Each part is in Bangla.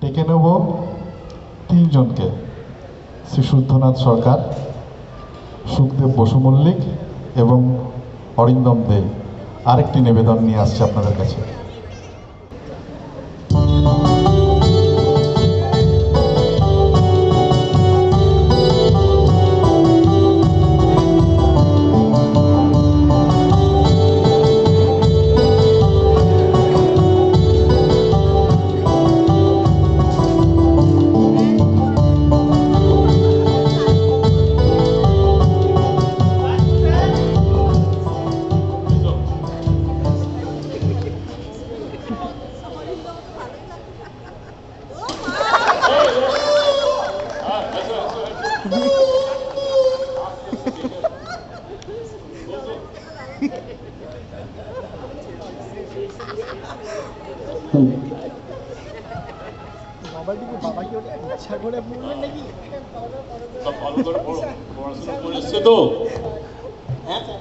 ডেকে নেব তিনজনকে, শ্রী শুদ্ধনাথ সরকার, সুখদেব বসু মল্লিক এবং অরিন্দম দে। আরেকটি নিবেদন নিয়ে আসছে আপনাদের কাছে।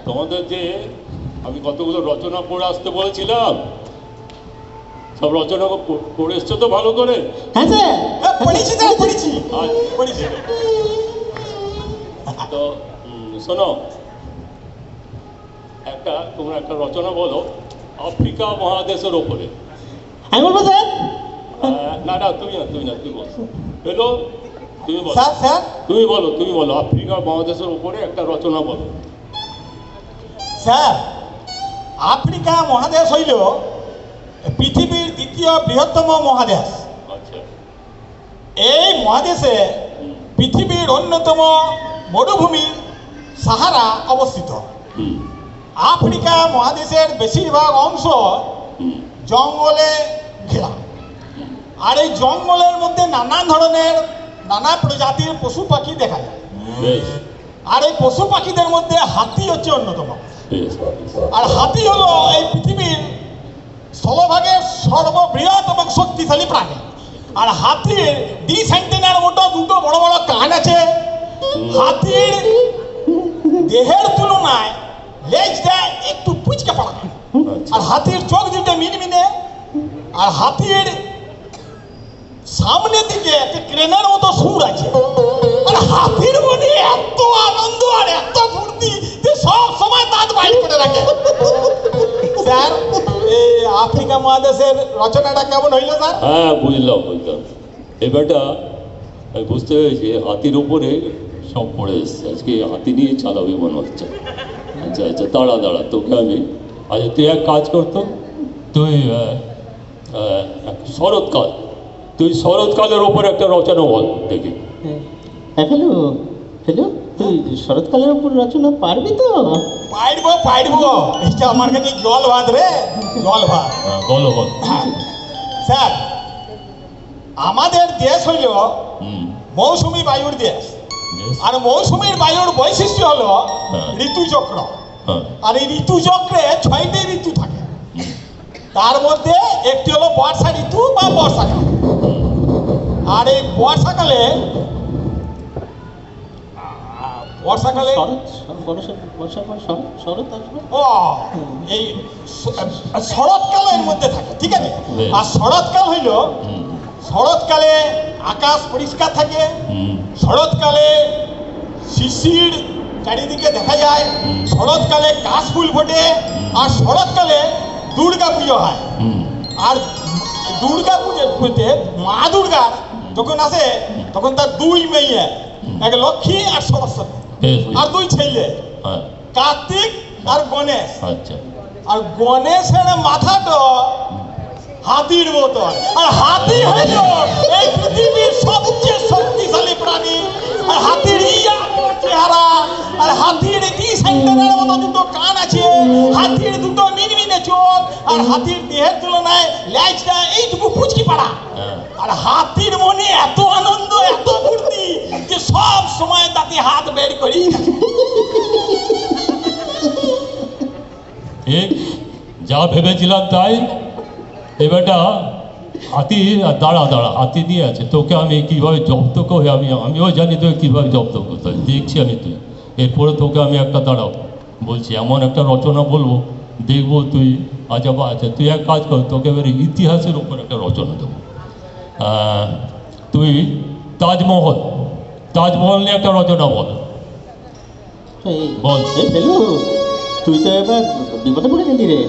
তোমাদের যে আমি কতগুলো রচনা পড়ে আসতে বলেছিলাম, সব রচনা পড়ে এসছো তো ভালো করে? হ্যাঁ স্যার, পড়েছি। তো শোনো, তোমরা একটা রচনা বলো আফ্রিকা মহাদেশের ওপরে। আমি বলবো স্যার? না তুমি বলো। হ্যালো, তুমি বলো। স্যার তুমি বলো আফ্রিকা মহাদেশের উপরে একটা রচনা বলো। স্যার, আফ্রিকা মহাদেশ হইল পৃথিবীর দ্বিতীয় বৃহত্তম মহাদেশ। আচ্ছা। এই মহাদেশে পৃথিবীর অন্যতম মরুভূমি সাহারা অবস্থিত। আফ্রিকা মহাদেশের বেশিরভাগ অংশ জঙ্গলে ঘেরা, আর এই জঙ্গলের মধ্যে নানা প্রজাতির পশু পাখি দেখা যায়। আর এই পশু পাখিদের মধ্যে হাতি হচ্ছে অন্যতম। আর হাতি হলো এই পৃথিবীর স্থলভাগের সর্ববৃহৎ এবং শক্তিশালী প্রাণী। আর হাতির 2 সেন্টিমিটার মতো দুটো বড় বড় কান আছে। হাতির দেহের তুলনায় লেজটা একটু পুচকে পড়া, আর হাতির চোখ দুটো মিনমিনে। আর হাতির সামনের দিকে একটা ক্রেনের মতো সুর আছে। আর হাতির মনে এত আনন্দ আর এত ফুর্তি যে সব সময় দাঁত বাইর করে রাখে। স্যার, এই আফ্রিকা মহাদেশের রচনাটা কেমন হইল স্যার? হ্যাঁ, বুঝলাম। এবারটা আমি বুঝতে পেরেছি হাতির উপরে সব পড়ে এসছে। আজকে হাতি নিয়ে চালাবে মনে হচ্ছে। আচ্ছা, দাঁড়া তোকে আমি, আচ্ছা তুই এক কাজ করতো, তুই শরৎকালের ওপর একটা রচনা বল দেখি। হ্যালো, তুই শরৎকালের উপর রচনা পারবি তো? পারবো। এটা আমার কাছে জল ভাত রে, জল ভাত। বলো। স্যার, আমাদের দেশ হইল মৌসুমী বায়ুর দেশ। আর মৌসুমীর বায়ুর বৈশিষ্ট্য হলো ঋতুচক্র। আর এই ঋতুচক্রে 6টি ঋতু থাকে। তার মধ্যে একটি হলো বর্ষা ঋতু বা বর্ষাকাল। আর এই বর্ষাকালে এই শরৎকালের মধ্যে থাকে, ঠিক আছে? আর শরৎকাল হইল, শরৎকালে আকাশ পরিষ্কার থাকে। শরৎকালে শিশির চারিদিকে দেখা যায়। শরৎকালে কাশফুল ফোটে। আর শরৎকালে দুর্গা পুজো হয়। আর দুর্গা পুজোতে মা দুর্গা যখন আসে তখন তার 2 মেয়ে, এক লক্ষ্মী আর সরস্বতী, আর 2 ছেলে, কার্তিক আর গণেশ। আর গণেশের মাথাটা হাতির মতন। আর হাতি হইল এই পৃথিবীর সবচেয়ে শক্তিশালী প্রাণী। আর হাতির চেহারা, আর হাতির 2 সেন্টিমিটার মতো দুটো কান আছে। হাতির দুটো মিনমিনে চোখ। আর হাতির দেহের তুলনায় লেজটা এইটুকু পুচকি পাড়া। আর হাতির মনে এত আনন্দ, এত ফুর্তি যে সব সময় তাতে হাত বের করি। ঠিক যা ভেবেছিলাম তাই। এবারটা হাতি, দাঁড়া হাতি দিয়ে আছে, তোকে আমি কীভাবে জব্দ করি আমিও জানি তোকে কীভাবে জব্দ করতে হয়, দেখছি আমি। তুই এরপরে তোকে আমি একটা বলছি এমন একটা রচনা বলবো, দেখবো তুই আচ্ছা তুই এক কাজ কর, তোকে এবার ইতিহাসের উপর একটা রচনা দেবো। তুই তাজমহল তাজমহল নিয়ে একটা রচনা বল। বল। ফেলু, তুই তো এবার বিপদে পড়ে গেলি রে।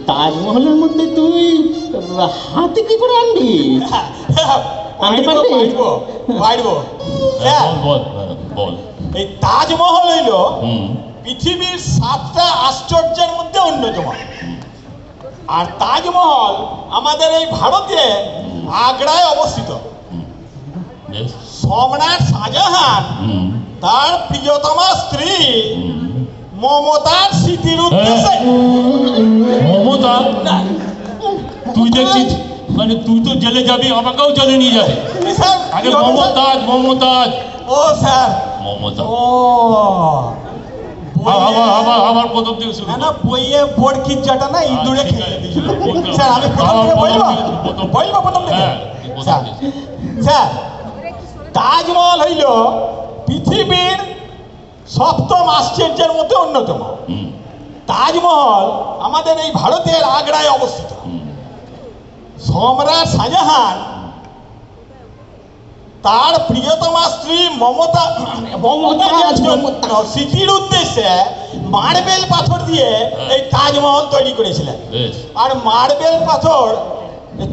তাজমহলের মধ্যে তুই হাতি কি করে আনবি? আনতে পারবি? পারবো হ্যাঁ, বল বল। এই তাজমহল হইল হুম পৃথিবীর 7টা আশ্চর্যের মধ্যে অন্যতম। আর তাজমহল আমাদের এই ভারতে আগ্রায় অবস্থিত। বেশ। সম্রাট শাহজাহান হুম তার প্রিয়তমা স্ত্রী মমতার স্মৃতির উদ্দেশ্যে মমতা, তুই দেখছিস মানে তুই তো জেলে যাবি, আমাকেও জেলে নিয়ে যাবে। স্যার, আগে কি হলো স্যার? মমতাজ ও স্যার, মমতা। ও আবার প্রথম থেকে শুরু না না, বইয়ে বরকিজ্জাটা না ইঁদুরে ঠিক খেয়ে আছে। দিয়েছিল। বলতে হবে। স্যার, আমি প্রথম আবার থেকে প্রথম বলবো থেকে, প্রথম। বলবো প্রথম থেকে। হ্যাঁ, প্রথম স্যার, থেকে। স্যার, তাজমহল হইল পৃথিবীর 7ম আশ্চর্যের মধ্যে অন্যতম। হুম তাজমহল আমাদের এই ভারতের আগ্রায় অবস্থিত। হুম সম্রাট শাহজাহান তার প্রিয়তমা স্ত্রী মমতার জন্য স্মৃতির উদ্দেশ্যে মার্বেল পাথর দিয়ে এই তাজমহল তৈরি করেছিলেন। বেশ। আর মার্বেল পাথর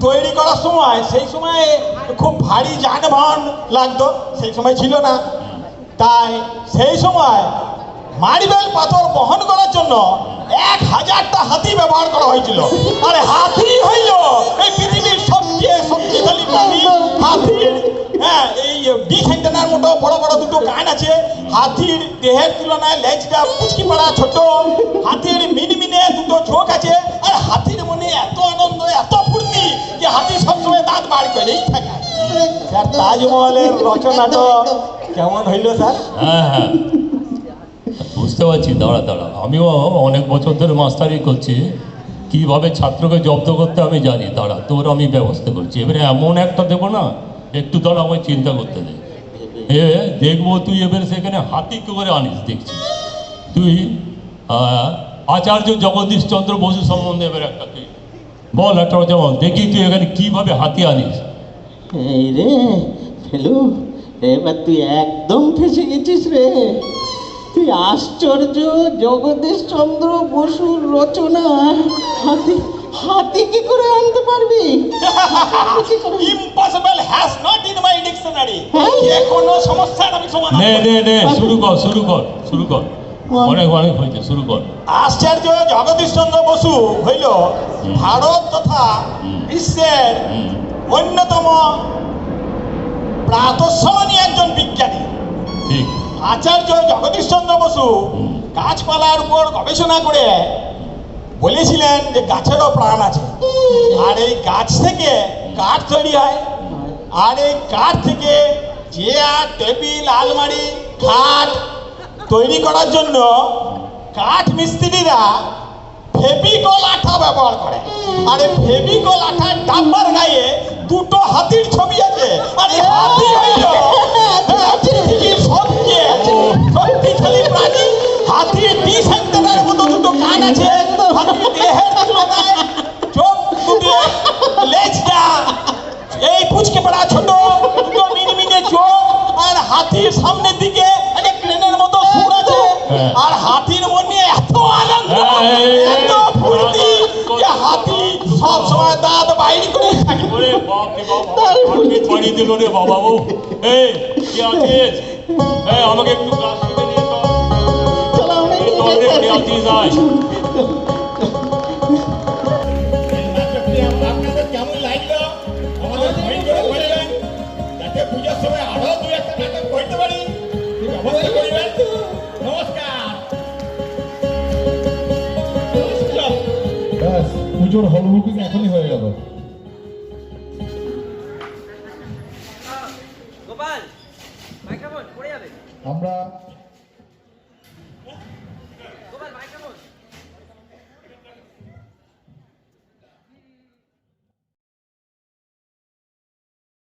তৈরি করার সময় সেই সময় খুব ভারী যানবাহন লাগতো, সেই সময় ছিল না। তাই সেই সময় মার্বেল পাথর বহন করার জন্য 1000টা হাতি ব্যবহার করা হয়েছিল। আর হাতি হইল এই পৃথিবীর সবচেয়ে শক্তিশালী প্রাণী। হাতির হ্যাঁ, এই ডিসেন্টেনার মতো বড় বড় দুটো কান আছে। হাতির দেহের তুলনায় লেজটা পুচকি পড়া ছোট। হাতির মিনমিনে দুটো চোখ আছে। আর হাতির মনে এত আনন্দ, এত ফুর্তি যে হাতি সবসময় দাঁত বার করেই থাকে। স্যার, তাজমহলের রচনাটা কেমন হইল স্যার? হ্যাঁ হ্যাঁ, বুঝতে পারছি। দাঁড়া দাঁড়া, আমিও অনেক বছর ধরে মাস্টারি করছি, কিভাবে ছাত্রকে জব্দ করতে আমি জানি। দাঁড়া, তোর আমি ব্যবস্থা করছি। এবারে এমন একটা দেবো না, একটু দাঁড়া, আমায় চিন্তা করতে দে। দেখবো তুই এবারে সেখানে হাতি কি করে আনিস দেখছি। তুই আচার্য জগদীশ চন্দ্র বসু সম্বন্ধে এবার একটা তুই বল, একটা যেমন দেখি তুই এখানে কিভাবে হাতি আনিস। এই রে ফেলু, এবার তুই একদম ফেসে গেছিস রে। তুই আশ্চর্য জগদীশ চন্দ্র বসুর রচনা হাতি হাতি কি করে আনতে পারবি? Impossible has not in my dictionary. যে কোনো সমস্যার আমি সমাধান নে করি। নে নে, শুরু কর শুরু কর শুরু কর। অনেক অনেক হয়েছে, শুরু কর। আশ্চর্য জগদীশ চন্দ্র বসু হইল ভারত তথা বিশ্বের অন্যতম প্রাতঃস্মরণীয় একজন বিজ্ঞানী। ঠিক। আচার্য জগদীশ চন্দ্র বসু গাছপালার উপর গবেষণা করে বলেছিলেন যে গাছেরও প্রাণ আছে। আর এই গাছ থেকে কাঠ তৈরি হয়। আর এই কাঠ থেকে চেয়ার, টেবিল, আলমারি, খাট তৈরি করার জন্য কাঠ মিস্ত্রিরা ফেভিকল আঠা ব্যবহার করে। আর এই ফেভিকল আঠার ডাব্বার গায়ে দুটো হাতির ছবি আছে। আর এই হাতি হইল পৃথিবীর সবচেয়ে শক্তিশালী প্রাণী। হাতির ডিসেন্টেনার মতো দুটো কান আছে। হাতির দেহের তুলনায় চোখ দুটো, লেজটা এই পুচকে পড়া ছোট, দুটো মিনমিনে চোখ। আর হাতির সামনের দিকে একটা ট্রেনের মতো সুর আছে। আর হাতির মনে এত আনন্দ, এত ফুর্তি যে হাতি সব সময় দাঁত বাইরে করে থাকে। ওরে বাপ রে বাপ, আমাকে পাড়ি দিল রে বাবা। ও এই কি আছিস? এই আমাকে একটু গাছ কেটে নিয়ে চল। চলো আমরা এই তো অনেক নিয়ে আসিস, আয়। আপনাদের কেমন লাগলো আমাদের কমেন্ট করে বলবেন, যাতে পূজার সময় আরো দু একটা নাটক করতে পারি। ব্যবস্থা করবেন। নমস্কার। ব্যাস, পুজোর হল বুকিং এখনই হয়ে গেল। গোপাল মাইক্রোফোন পড়ে যাবে। আমরা